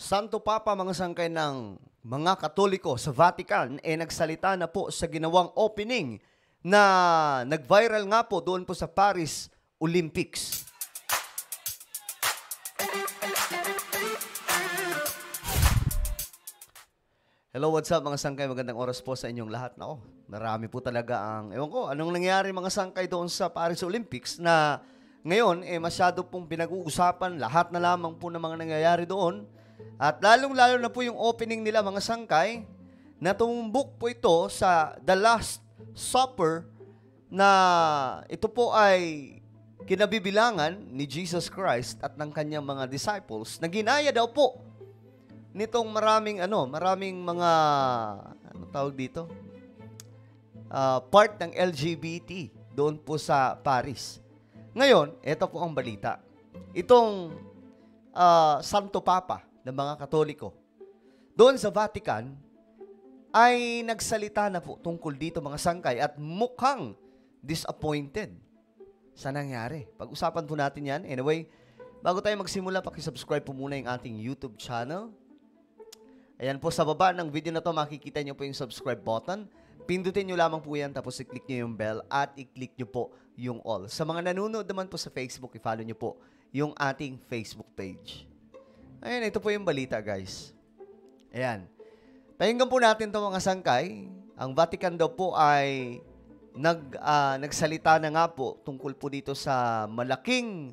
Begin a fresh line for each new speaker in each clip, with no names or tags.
Santo Papa, mga sangkay ng mga Katoliko sa Vatican, nagsalita na po sa ginawang opening na nag-viral nga po doon po sa Paris Olympics. Hello, what's up mga sangkay? Magandang oras po sa inyong lahat. Nako, marami po talaga ang, ewan ko, anong nangyari mga sangkay doon sa Paris Olympics na ngayon, masyado pong pinag-uusapan, lahat na lamang po ng mga nangyayari doon. At lalong-lalo na po yung opening nila mga sangkay, na tumbok po ito sa The Last Supper na ito po ay kinabibilangan ni Jesus Christ at ng kanyang mga disciples na ginaya daw po nitong maraming mga tawag dito? Part ng LGBT doon po sa Paris. Ngayon, ito po ang balita. Itong Santo Papa ng mga Katoliko doon sa Vatican ay nagsalita na po tungkol dito mga sangkay at mukhang disappointed sa nangyari. Pag-usapan po natin yan. Anyway, bago tayo magsimula, pakisubscribe po muna yung ating YouTube channel. Ayan po, sa baba ng video na to, makikita nyo po yung subscribe button. Pindutin nyo lamang po yan, tapos i-click nyo yung bell at i-click nyo po yung all. Sa mga nanonood naman po sa Facebook, i-follow nyo po yung ating Facebook page. Ayan, ito po yung balita, guys. Ayan. Pakinggan po natin ito mga sangkay. Ang Vatican daw po ay nagsalita na nga po tungkol po dito sa malaking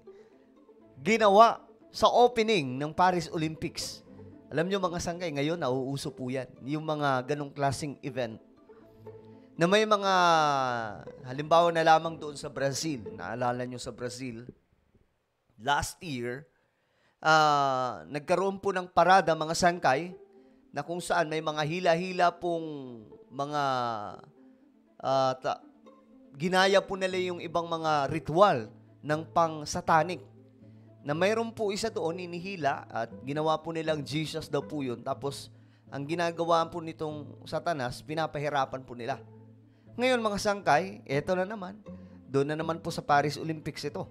ginawa sa opening ng Paris Olympics. Alam nyo mga sangkay, ngayon nauuso po yan. Yung mga ganong klaseng event na may mga, halimbawa na lamang doon sa Brazil, naalala nyo sa Brazil, last year, nagkaroon po ng parada mga sangkay na kung saan may mga hila-hila pong mga ginaya po nila yung ibang mga ritual ng pang-satanic. Na mayroon po isa doon inihila at ginawa po nilang Jesus daw po yun. Tapos, ang ginagawa po nitong Satanas, pinapahirapan po nila. Ngayon mga sangkay, eto na naman. Doon na naman po sa Paris Olympics ito.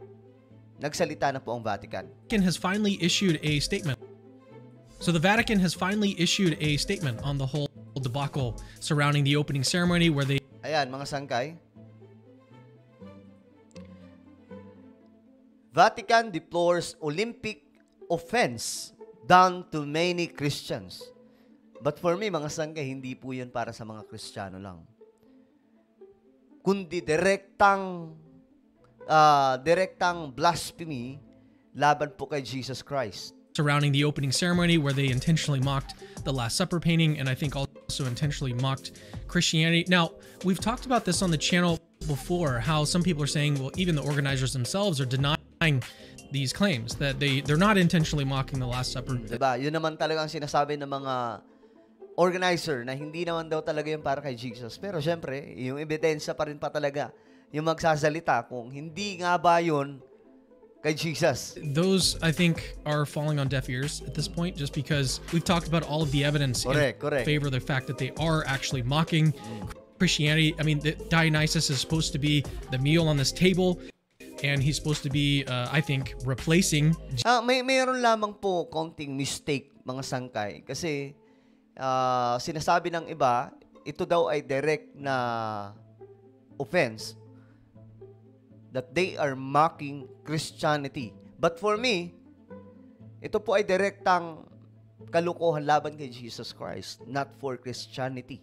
Nagsalita na po ang Vatican.
Vatican has finally issued a statement. So the Vatican has finally issued a statement on the whole debacle surrounding the opening ceremony where they...
Ayan mga sangkay. Vatican deplores Olympic offense done to many Christians. But for me, mga sangkay, hindi po yun para sa mga Kristiyano lang. Kundi direktang blasphemy laban po kay Jesus Christ.
Surrounding the opening ceremony where they intentionally mocked the Last Supper painting and I think also intentionally mocked Christianity. Now, we've talked about this on the channel before, how some people are saying, well, even the organizers themselves are denying these claims that they're not intentionally mocking the Last Supper.
Diba? Yun naman talaga ang sinasabi ng mga organizer na hindi naman daw talaga yung para kay Jesus. Pero syempre, yung ebidensya pa rin pa talaga yung magsasalita kung hindi nga ba yun kay Jesus.
Those, I think, are falling on deaf ears at this point just because we've talked about all of the evidence in favor of the fact that they are actually mocking Christianity. I mean, Dionysus is supposed to be the meal on this table. And he's supposed to be, I think, replacing...
Mayroon lamang po konting mistake, mga sangkay. Kasi sinasabi ng iba, ito daw ay direct na offense. That they are mocking Christianity. But for me, ito po ay direktang kalukuhan laban kay Jesus Christ. Not for Christianity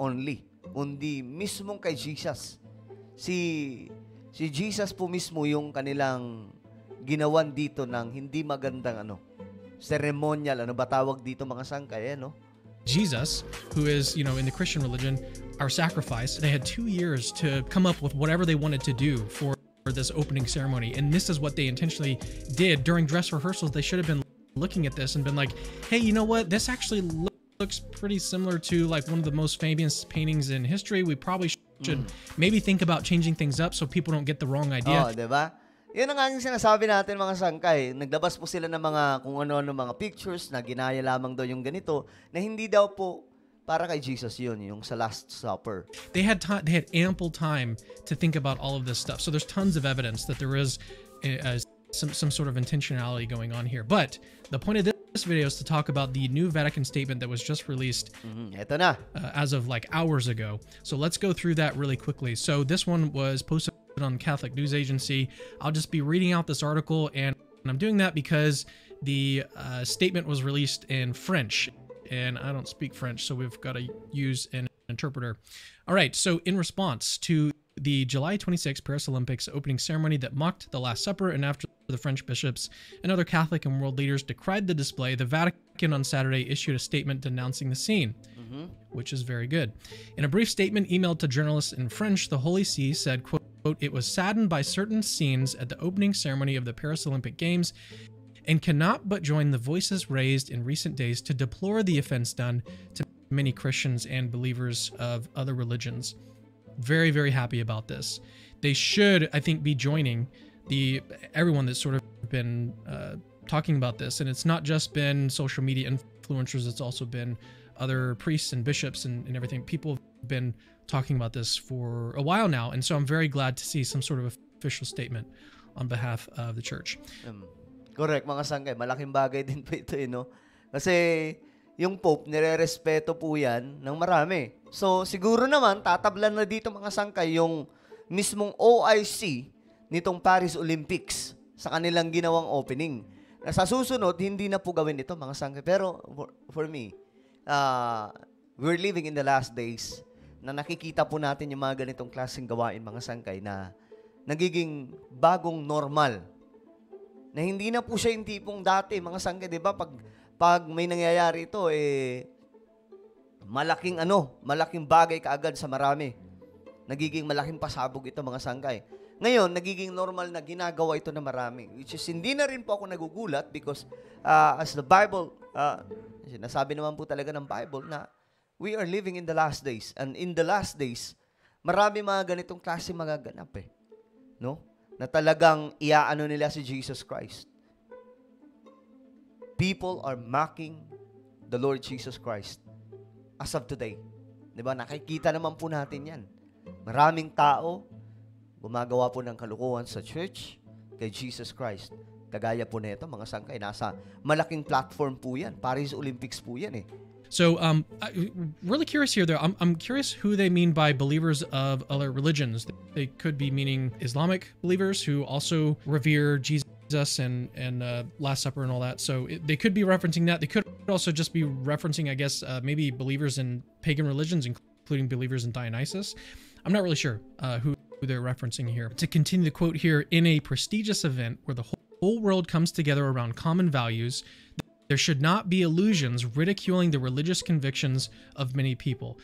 only. Kundi mismong kay Jesus. Si Jesus po mismo yung kanilang ginawan dito ng hindi magandang ceremonial, ba tawag dito mga sangkay,
Jesus, who is, in the Christian religion, our sacrifice. They had 2 years to come up with whatever they wanted to do for this opening ceremony. And this is what they intentionally did. During dress rehearsals, they should have been looking at this and been like, hey, you know what? This actually looks pretty similar to like one of the most famous paintings in history. We probably should maybe think about changing things up so people don't get the wrong idea.
Diba? Yun ang aking sinasabi natin mga sangkay. Naglabas po sila ng mga kung ano-ano mga pictures na ginaya lamang daw yung ganito na hindi daw po para kay Jesus yun, yung sa Last Supper.
They had ample time to think about all of this stuff. So there's tons of evidence that there is some sort of intentionality going on here. But the point of this video is to talk about the new Vatican statement that was just released
Eto na.
as of like hours ago. So let's go through that really quickly. So this one was posted on Catholic News Agency. I'll just be reading out this article, and I'm doing that because the statement was released in French, and I don't speak French, so we've got to use an interpreter. All right, so in response to the July 26 Paris Olympics opening ceremony that mocked the Last Supper, and after the French bishops and other Catholic and world leaders decried the display, the Vatican on Saturday issued a statement denouncing the scene, which is very good. In a brief statement emailed to journalists in French, the Holy See said, quote, "It was saddened by certain scenes at the opening ceremony of the Paris Olympic Games and cannot but join the voices raised in recent days to deplore the offense done to many Christians and believers of other religions." Very, very happy about this. They should, I think, be joining everyone that's sort of been talking about this. And it's not just been social media influencers, it's also been other priests and bishops and everything. People have been talking about this for a while now. And so I'm very glad to see some sort of official statement on behalf of the church.
Correct, mga sangkay. Malaking bagay din po ito, no? Kasi yung Pope, nire-respeto po yan ng marami. So, siguro naman, tatablan na dito mga sangkay yung mismong OIC nitong Paris Olympics sa kanilang ginawang opening. Na sa susunod, hindi na po gawin ito mga sangkay. Pero, for me, we're living in the last days na nakikita po natin yung mga ganitong klaseng gawain mga sangkay na nagiging bagong normal. Na hindi na po siya yung tipong dati, mga sangkay, di ba? Pag may nangyayari ito, malaking bagay kaagad sa marami. Nagiging malaking pasabog ito, mga sangkay. Ngayon, nagiging normal na ginagawa ito na marami. Which is, hindi na rin po ako nagugulat because as the Bible, sinasabi naman po talaga ng Bible na we are living in the last days. And in the last days, marami mga ganitong klase mga ganap no? Na talagang iaano nila si Jesus Christ. People are mocking the Lord Jesus Christ as of today. Diba? Nakikita naman po natin yan. Maraming tao gumagawa po ng kalukuhan sa church kay Jesus Christ. Kagaya po nito, mga sangkay, nasa malaking platform po yan. Paris Olympics po yan
So, really curious here, though. I'm curious who they mean by believers of other religions. They could be meaning Islamic believers who also revere Jesus and Last Supper and all that. So they could be referencing that. They could also just be referencing, I guess, maybe believers in pagan religions, including believers in Dionysus. I'm not really sure who they're referencing here. To continue the quote here, in a prestigious event where the whole world comes together around common values, there should not be illusions ridiculing the religious convictions of many people.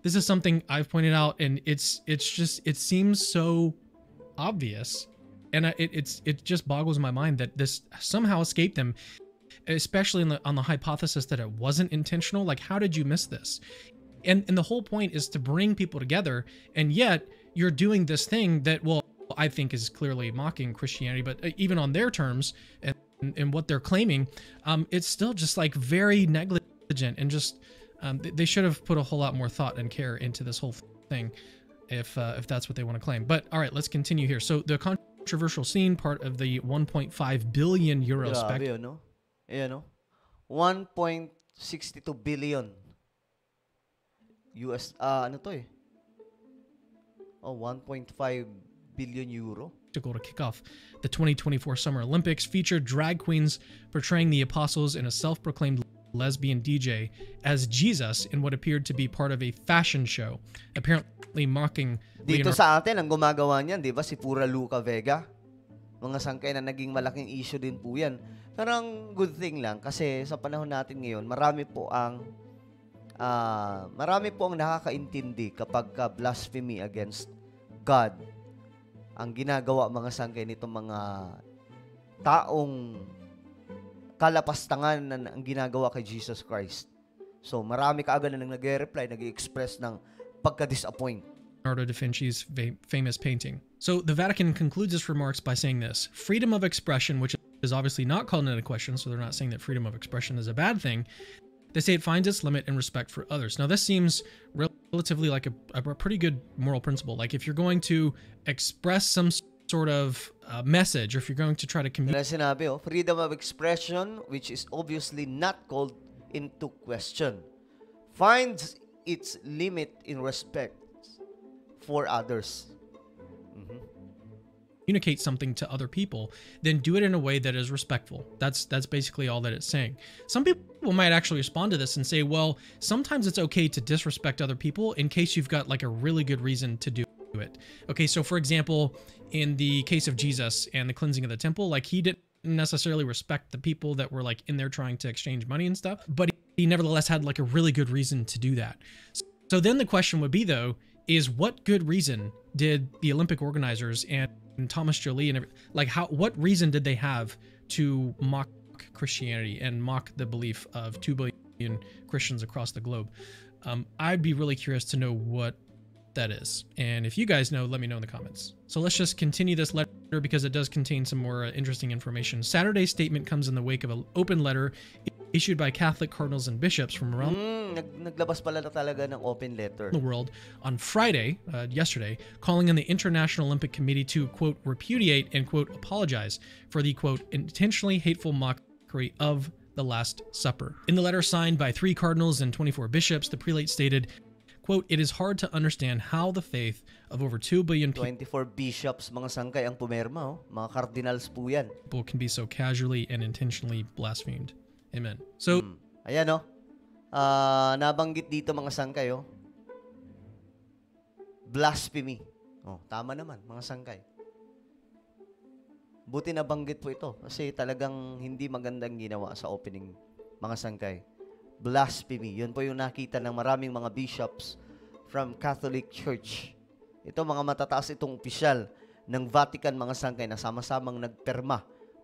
This is something I've pointed out, and it seems so obvious. And it just boggles my mind that this somehow escaped them, especially on the hypothesis that it wasn't intentional. Like, how did you miss this? And the whole point is to bring people together, and yet you're doing this thing that, well, I think is clearly mocking Christianity, but even on their terms and what they're claiming, it's still just like very negligent, and just they should have put a whole lot more thought and care into this whole thing if that's what they want to claim. But all right, let's continue here. So the controversial scene, part of the 1.5 billion euro
Grabe, no? Ayan, no? 1.62 billion US, ano to 1.5 billion euro.
To kick off the 2024 Summer Olympics featured drag queens portraying the apostles and a self-proclaimed lesbian DJ as Jesus in what appeared to be part of a fashion show, apparently mocking
Dito sa atin, ang gumagawa niyan, di ba, si Pura Luca Vega. Mga sangkay na naging malaking issue din po yan. Pero ang good thing lang, kasi sa panahon natin ngayon, marami po ang nakakaintindi kapag blasphemy against God ang ginagawa, mga sangkay, nitong mga taong kalapastangan na ang ginagawa kay Jesus Christ. So, marami kaagad na nag-reply, nag-express ng pagka-disappoint.
Leonardo da Vinci's famous painting. So the Vatican concludes its remarks by saying this: freedom of expression, which is obviously not called into question, so they're not saying that freedom of expression is a bad thing. They say it finds its limit in respect for others. Now, this seems relatively like a pretty good moral principle. Like, if you're going to express some sort of message, or if you're going to try to
Kaya sinabi, freedom of expression, which is obviously not called into question, finds its limit in respect for others.
communicate something to other people, then do it in a way that is respectful. That's basically all that it's saying. Some people might actually respond to this and say, well, sometimes it's okay to disrespect other people in case you've got like a really good reason to do it. Okay, so for example, in the case of Jesus and the cleansing of the temple, like he didn't necessarily respect the people that were like in there trying to exchange money and stuff, but he nevertheless had like a really good reason to do that. So then the question would be though, is what good reason did the Olympic organizers and Thomas Joly and what reason did they have to mock Christianity and mock the belief of 2 billion Christians across the globe? I'd be really curious to know what that is. And if you guys know, let me know in the comments. So let's just continue this letter because it does contain some more interesting information. Saturday's statement comes in the wake of an open letter issued by Catholic cardinals and bishops from around
Naglabas pala na talaga ng open letter.
the world on Friday, yesterday, calling on the International Olympic Committee to, quote, repudiate and, quote, apologize for the, quote, intentionally hateful mockery of the Last Supper. In the letter signed by 3 cardinals and 24 bishops, the prelate stated, quote, it is hard to understand how the faith of over 2 billion
24 bishops, mga sangkay ang pumerma, mga cardinals po yan.
people can be so casually and intentionally blasphemed. Amen. So,
Ayan nabanggit dito mga sangkay, blasphemy. Tama naman, mga sangkay. Buti nabanggit po ito kasi talagang hindi magandang ginawa sa opening, mga sangkay. Blasphemy. Yun po yung nakita ng maraming mga bishops from Catholic Church. Ito mga matataas itong opisyal ng Vatican, mga sangkay, na sama-samang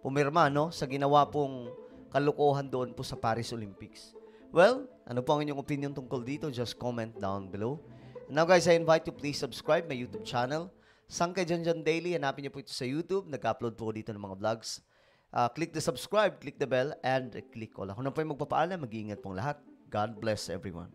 pumirma sa ginawa pong kalokohan doon po sa Paris Olympics. Well, ano po ang inyong opinion tungkol dito? Just comment down below. And now guys, I invite you please subscribe my YouTube channel, Sangkay Janjan Daily. Hanapin niyo po ito sa YouTube. Nag-upload po dito ng mga vlogs. Click the subscribe, click the bell, and click all. Ako na po yung magpapaalam. Mag-iingat pong lahat. God bless everyone.